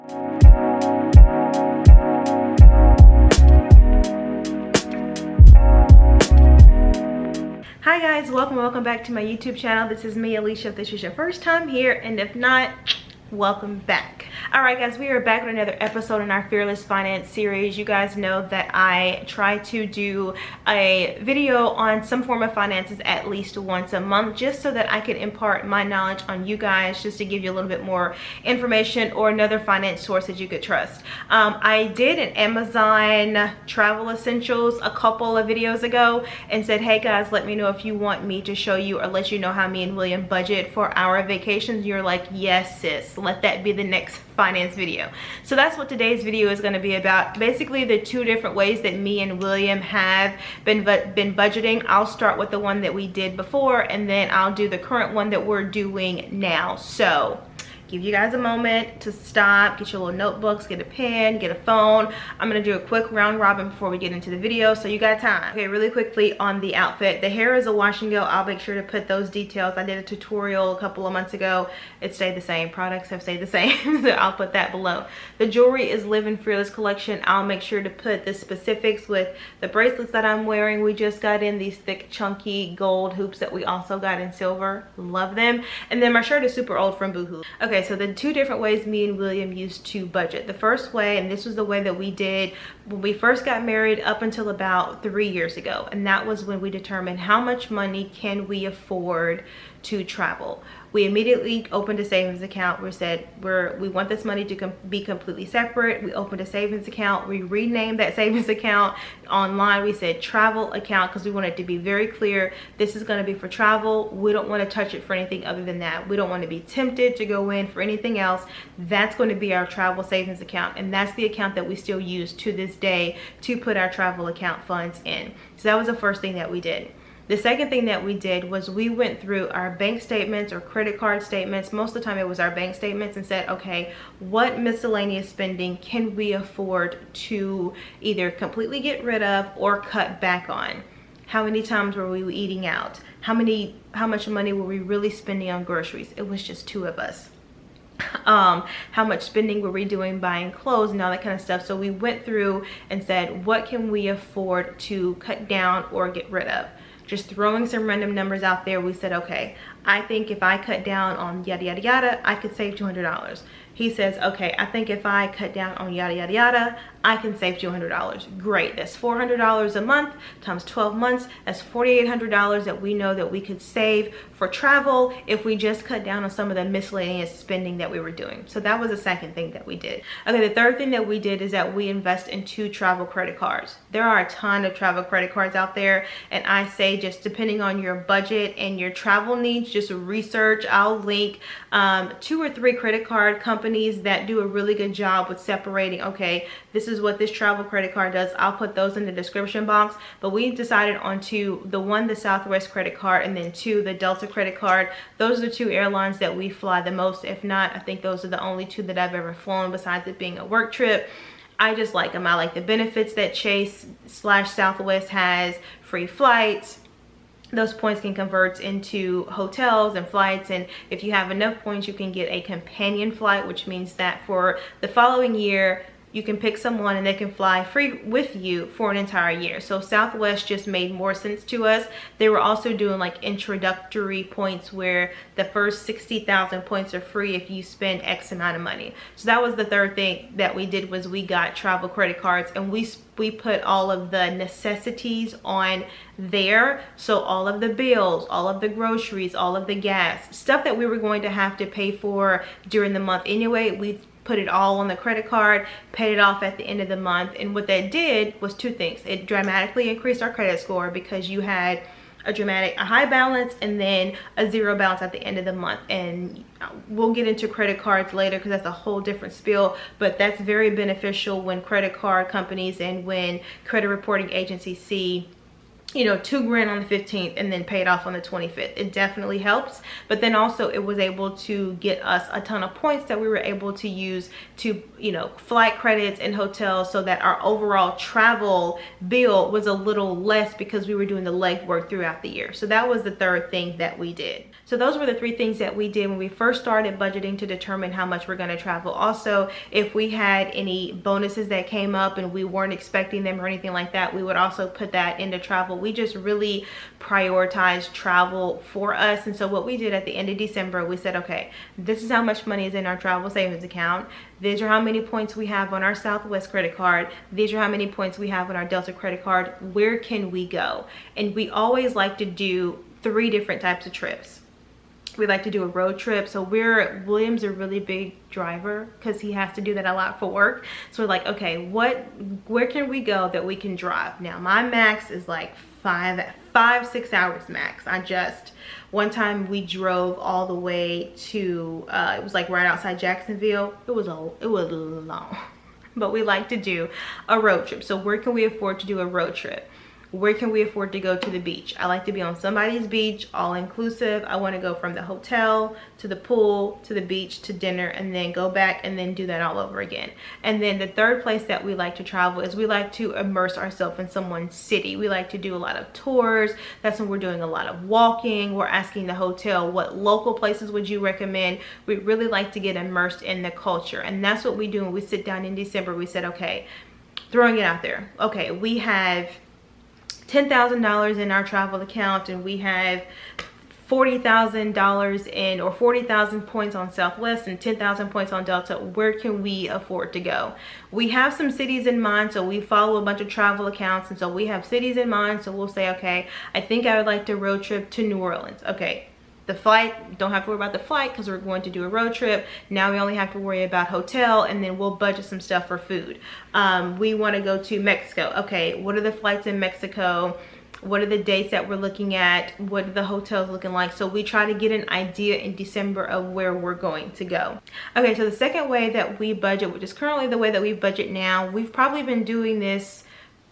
Hi guys, welcome back to my YouTube channel. This is me, Alicia, if this is your first time here, and if not, welcome back. All right guys, we are back with another episode in our Fearless Finance series. You guys know that I try to do a video on some form of finances at least once a month, just so that I can impart my knowledge on you guys, just to give you a little bit more information or another finance source that you could trust. I did an Amazon travel essentials a couple of videos ago and said, hey guys, let me know if you want me to show you or let you know how me and William budget for our vacations. You're like, yes sis, let that be the next finance video. So that's what today's video is going to be about. Basically the two different ways that me and William have been budgeting. I'll start with the one that we did before, and then I'll do the current one that we're doing now. So give you guys a moment to stop, get your little notebooks, get a pen, get a phone. I'm gonna do a quick round robin before we get into the video, so you got time. Okay, really quickly on the outfit. The hair is a wash and go. I'll make sure to put those details. I did a tutorial a couple of months ago. It stayed the same. Products have stayed the same, so I'll put that below. The jewelry is Live in Fearless collection. I'll make sure to put the specifics with the bracelets that I'm wearing. We just got in these thick, chunky gold hoops that we also got in silver. Love them. And then my shirt is super old from Boohoo. Okay, so the two different ways me and William used to budget. The first way, and this was the way that we did when we first got married up until about 3 years ago, and that was when we determined how much money can we afford to travel. We immediately opened a savings account. We said we want this money to be completely separate. We opened a savings account. We renamed that savings account. Online we said travel account, because we wanted to be very clear, this is going to be for travel. We don't want to touch it for anything other than that. We don't want to be tempted to go in for anything else. That's going to be our travel savings account, and that's the account that we still use to this day to put our travel account funds in. So that was the first thing that we did. The second thing that we did was we went through our bank statements or credit card statements. Most of the time it was our bank statements, and said, okay, what miscellaneous spending can we afford to either completely get rid of or cut back on? How many times were we eating out? How much money were we really spending on groceries? It was just two of us. How much spending were we doing buying clothes and all that kind of stuff? So we went through and said, what can we afford to cut down or get rid of? Just throwing some random numbers out there. We said, okay, I think if I cut down on yada yada yada, I could save $200. He says, okay, I think if I cut down on yada yada yada, I can save $200. Great, that's $400 a month times 12 months. That's $4,800 that we know that we could save for travel if we just cut down on some of the miscellaneous spending that we were doing. So that was the second thing that we did. Okay, the third thing that we did is that we invest in 2 travel credit cards. There are a ton of travel credit cards out there, and I say just depending on your budget and your travel needs, just research. I'll link 2 or 3 credit card companies that do a really good job with separating, okay, this is what this travel credit card does. I'll put those in the description box. But we decided on 2, the Southwest credit card, and then 2, the Delta credit card. Those are the 2 airlines that we fly the most. If not, I think those are the only 2 that I've ever flown, besides it being a work trip. I just like them. I like the benefits that Chase/Southwest has, free flights. Those points can convert into hotels and flights, and if you have enough points, you can get a companion flight, which means that for the following year, you can pick someone and they can fly free with you for an entire year. So Southwest just made more sense to us. They were also doing like introductory points where the first 60,000 points are free if you spend X amount of money. So that was the third thing that we did, was we got travel credit cards, and we put all of the necessities on there. So all of the bills, all of the groceries, all of the gas, stuff that we were going to have to pay for during the month anyway, we put it all on the credit card, paid it off at the end of the month. And what that did was 2 things. It dramatically increased our credit score, because you had a high balance and then a 0 balance at the end of the month. And we'll get into credit cards later, because that's a whole different spiel, but that's very beneficial when credit card companies and when credit reporting agencies see, you know, $2 grand on the 15th and then paid off on the 25th. It definitely helps. But then also it was able to get us a ton of points that we were able to use to, you know, flight credits and hotels, so that our overall travel bill was a little less because we were doing the legwork throughout the year. So that was the third thing that we did. So those were the 3 things that we did when we first started budgeting to determine how much we're going to travel. Also, if we had any bonuses that came up and we weren't expecting them or anything like that, we would also put that into travel. We just really prioritized travel for us. And so what we did at the end of December, we said, okay, this is how much money is in our travel savings account. These are how many points we have on our Southwest credit card. These are how many points we have on our Delta credit card. Where can we go? And we always like to do 3 different types of trips. We like to do a road trip. So William's a really big driver because he has to do that a lot for work. So we're like, okay, where can we go that we can drive? Now my max is like 5-6 hours max. One time we drove all the way to it was like right outside Jacksonville. It was long, but we like to do a road trip. So where can we afford to do a road trip? Where can we afford to go to the beach? I like to be on somebody's beach, all inclusive. I want to go from the hotel to the pool to the beach to dinner and then go back and then do that all over again. And then the third place that we like to travel is we like to immerse ourselves in someone's city. We like to do a lot of tours. That's when we're doing a lot of walking. We're asking the hotel, what local places would you recommend? We really like to get immersed in the culture. And that's what we do when we sit down in December. We said, okay, throwing it out there. Okay, we have $10,000 in our travel account and we have $40,000 in or 40,000 points on Southwest and 10,000 points on Delta. Where can we afford to go? We have some cities in mind, so we follow a bunch of travel accounts, and so we have cities in mind. So we'll say, okay, I think I would like to road trip to New Orleans. Okay, the flight, don't have to worry about the flight because we're going to do a road trip. Now we only have to worry about hotel, and then we'll budget some stuff for food. We want to go to Mexico. Okay, what are the flights in Mexico? What are the dates that we're looking at? What are the hotels looking like? So we try to get an idea in December of where we're going to go. Okay, so the second way that we budget, which is currently the way that we budget now, we've probably been doing this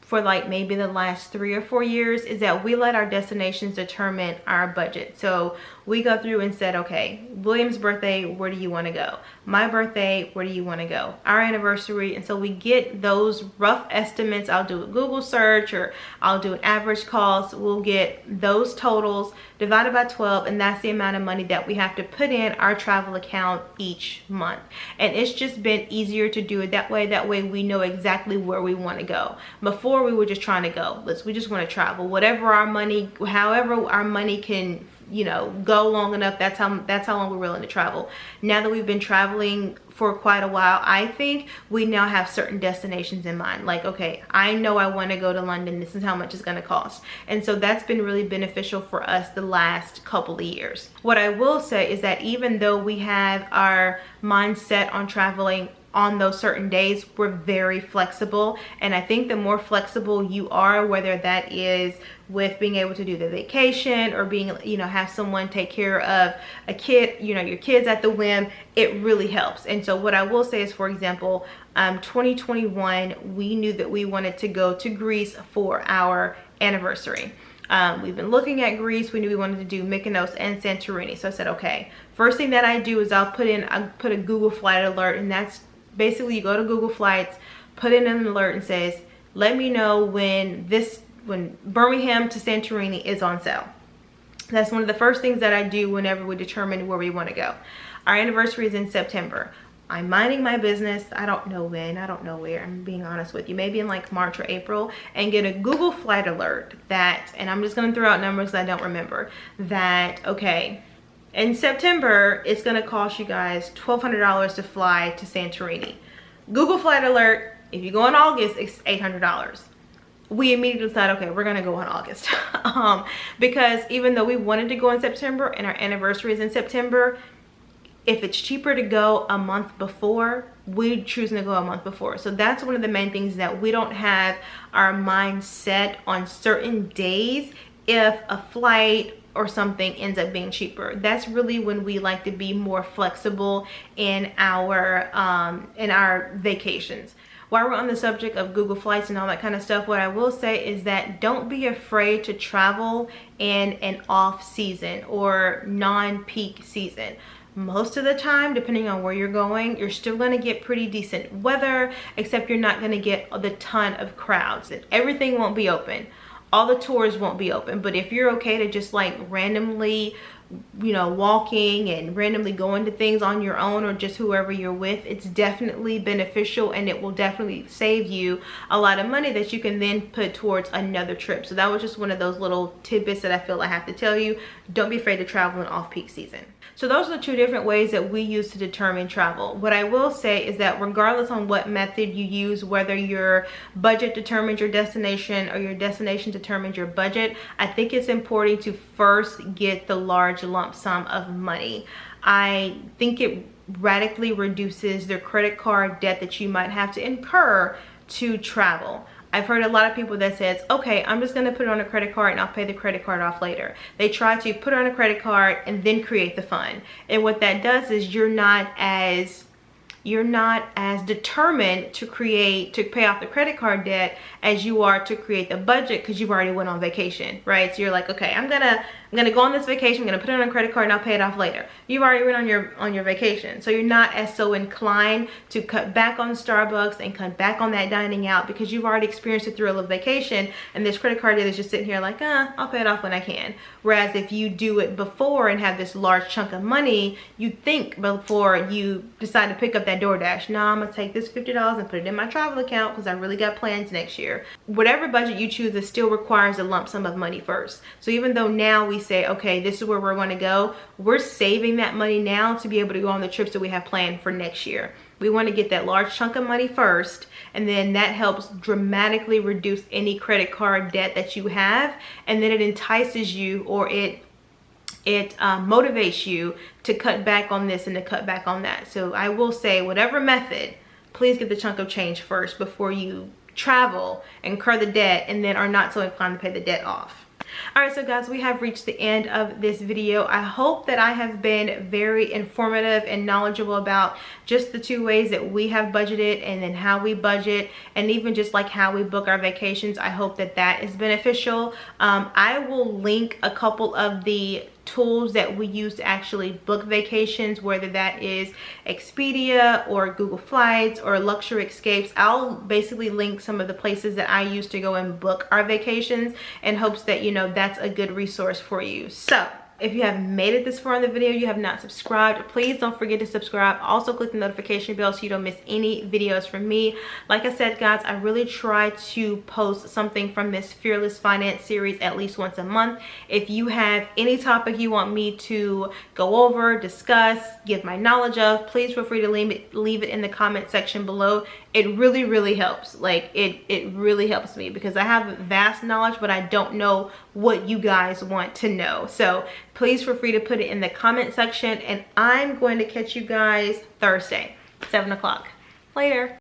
for like maybe the last 3 or 4 years, is that we let our destinations determine our budget. So we go through and said, okay, William's birthday, where do you want to go? My birthday, where do you want to go? Our anniversary. And so we get those rough estimates. I'll do a Google search or I'll do an average cost. We'll get those totals divided by 12, and that's the amount of money that we have to put in our travel account each month. And it's just been easier to do it that way. That way we know exactly where we want to go. Before, we were just trying to go. We just want to travel. Whatever our money, however our money can, you know, go long enough, that's how long we're willing to travel. Now that we've been traveling for quite a while, I think we now have certain destinations in mind. Like, okay, I know I want to go to London. This is how much it's going to cost. And so that's been really beneficial for us the last couple of years. What I will say is that even though we have our mindset on traveling on those certain days, we're very flexible. And I think the more flexible you are, whether that is with being able to do the vacation or being, you know, have someone take care of a kid, you know, your kids at the whim, it really helps. And so what I will say is, for example, 2021, we knew that we wanted to go to Greece for our anniversary. We've been looking at Greece. We knew we wanted to do Mykonos and Santorini. So I said, okay, first thing that I do is I'll put a Google flight alert, and that's basically, you go to Google Flights, put in an alert and says, let me know when Birmingham to Santorini is on sale. That's one of the first things that I do whenever we determine where we want to go. Our anniversary is in September. I'm minding my business. I don't know when, I don't know where, I'm being honest with you. Maybe in like March or April, and get a Google flight alert that, and I'm just going to throw out numbers that I don't remember, that, okay, in September, it's going to cost you guys $1,200 to fly to Santorini. Google flight alert, if you go in August, it's $800. We immediately decided, okay, we're going to go in August. Because even though we wanted to go in September and our anniversary is in September, if it's cheaper to go a month before, we're choosing to go a month before. So that's one of the main things, that we don't have our mind set on certain days if a flight or something ends up being cheaper. That's really when we like to be more flexible in our vacations. While we're on the subject of Google Flights and all that kind of stuff, what I will say is that don't be afraid to travel in an off season or non-peak season. Most of the time, depending on where you're going, you're still going to get pretty decent weather, except you're not going to get the ton of crowds, and everything won't be open. All the tours won't be open. But if you're okay to just like randomly you know, walking and randomly going to things on your own, or just whoever you're with, it's definitely beneficial, and it will definitely save you a lot of money that you can then put towards another trip. So that was just one of those little tidbits that I feel I have to tell you. Don't be afraid to travel in off-peak season. So those are the two different ways that we use to determine travel. What I will say is that regardless on what method you use, whether your budget determines your destination or your destination determines your budget, I think it's important to first get the large lump sum of money. I think it radically reduces the credit card debt that you might have to incur to travel. I've heard a lot of people that says, okay, I'm just gonna put it on a credit card and I'll pay the credit card off later. They try to put it on a credit card and then create the fund. And what that does is you're not as determined to pay off the credit card debt as you are to create the budget, because you've already went on vacation, right? So you're like, okay, I'm gonna go on this vacation, I'm gonna put it on a credit card and I'll pay it off later. You've already went on your vacation. So you're not as so inclined to cut back on Starbucks and cut back on that dining out, because you've already experienced the thrill of vacation, and this credit card debt is just sitting here like, I'll pay it off when I can. Whereas if you do it before and have this large chunk of money, you think before you decide to pick up that DoorDash, no, I'm gonna take this $50 and put it in my travel account because I really got plans next year. Whatever budget you choose, it still requires a lump sum of money first. So even though now we say, okay, this is where we're going to go, we're saving that money now to be able to go on the trips that we have planned for next year. We want to get that large chunk of money first, and then that helps dramatically reduce any credit card debt that you have, and then it entices you, or it motivates you to cut back on this and to cut back on that. So I will say, whatever method, please get the chunk of change first before you travel, incur the debt, and then are not so inclined to pay the debt off. All right, so guys, we have reached the end of this video. I hope that I have been very informative and knowledgeable about just the two ways that we have budgeted, and then how we budget, and even just like how we book our vacations. I hope that that is beneficial. I will link a couple of the tools that we use to actually book vacations, whether that is Expedia or Google Flights or Luxury Escapes. I'll basically link some of the places that I use to go and book our vacations, in hopes that, you know, that's a good resource for you. So if you have made it this far in the video, you have not subscribed, please don't forget to subscribe. Also click the notification bell so you don't miss any videos from me. Like I said, guys, I really try to post something from this Fearless Finance series at least once a month. If you have any topic you want me to go over, discuss, give my knowledge of, please feel free to leave it in the comment section below. It really helps. Like it really helps me, because I have vast knowledge, but I don't know what you guys want to know. So please feel free to put it in the comment section, and I'm going to catch you guys Thursday, 7 o'clock. Later.